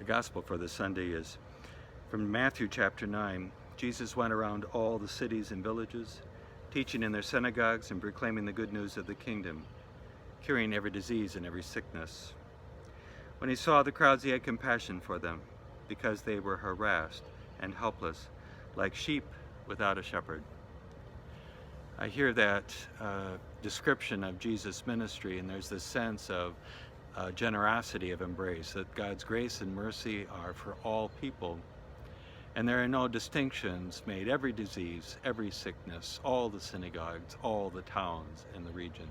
The gospel for this Sunday is from Matthew chapter 9. Jesus went around all the cities and villages, teaching in their synagogues and proclaiming the good news of the kingdom, curing every disease and every sickness. When he saw the crowds, he had compassion for them, because they were harassed and helpless, like sheep without a shepherd. I hear that description of Jesus' ministry, and there's this sense of generosity of embrace, that God's grace and mercy are for all people, and there are no distinctions made. Every disease, every sickness, all the synagogues, all the towns in the region.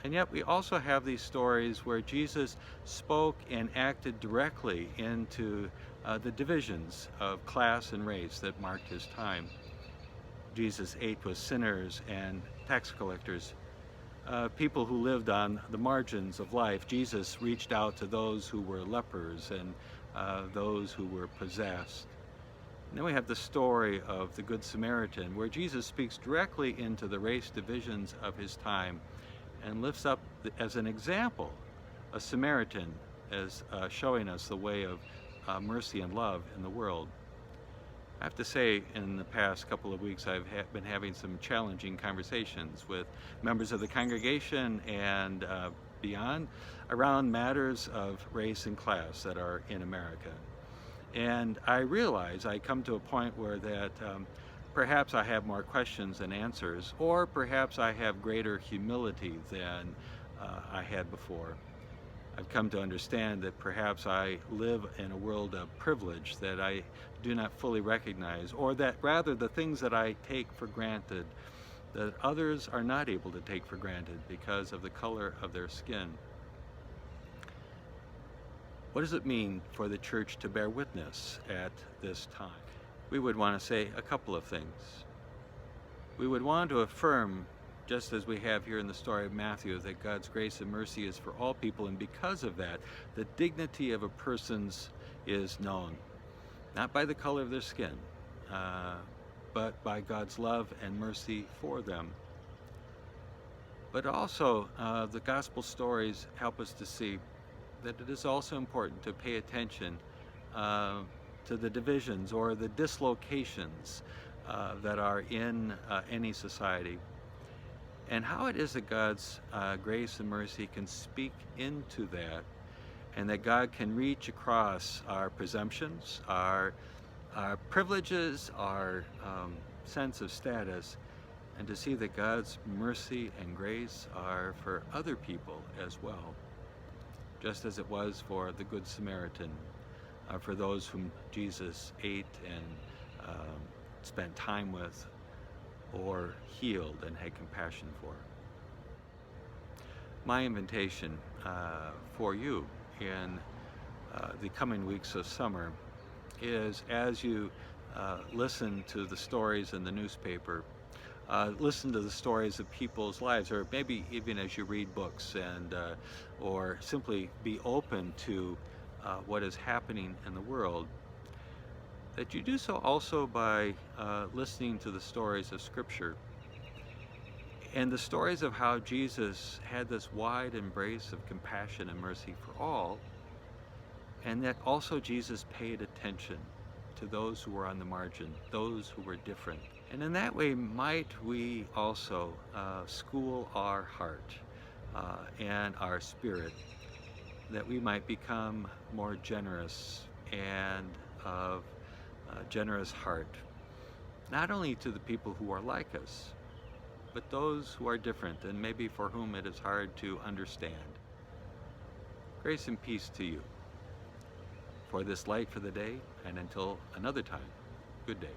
And yet we also have these stories where Jesus spoke and acted directly into the divisions of class and race that marked his time. Jesus ate with sinners and tax collectors, people who lived on the margins of life. Jesus reached out to those who were lepers and those who were possessed. And then we have the story of the Good Samaritan, where Jesus speaks directly into the race divisions of his time and lifts up as an example a Samaritan as showing us the way of mercy and love in the world. I have to say, in the past couple of weeks, I've been having some challenging conversations with members of the congregation and beyond around matters of race and class that are in America. And I realize I come to a point where that perhaps I have more questions than answers, or perhaps I have greater humility than I had before. I've come to understand that perhaps I live in a world of privilege that I do not fully recognize, or that rather the things that I take for granted that others are not able to take for granted because of the color of their skin. What does it mean for the church to bear witness at this time? We would want to say a couple of things. We would want to affirm, just as we have here in the story of Matthew, that God's grace and mercy is for all people, and because of that, the dignity of a person's is known, not by the color of their skin, but by God's love and mercy for them. But also, the gospel stories help us to see that it is also important to pay attention to the divisions or the dislocations that are in any society, and how it is that God's grace and mercy can speak into that, and that God can reach across our presumptions, our privileges, our sense of status, and to see that God's mercy and grace are for other people as well, just as it was for the Good Samaritan, for those whom Jesus ate and spent time with, or healed and had compassion for. My invitation for you in the coming weeks of summer is, as you listen to the stories in the newspaper, listen to the stories of people's lives, or maybe even as you read books, and or simply be open to what is happening in the world, that you do so also by listening to the stories of Scripture and the stories of how Jesus had this wide embrace of compassion and mercy for all, and that also Jesus paid attention to those who were on the margin, those who were different. And in that way, might we also school our heart and our spirit, that we might become more generous and of generous heart, not only to the people who are like us, but those who are different and maybe for whom it is hard to understand. Grace and peace to you. For this light for the day, and until another time, good day.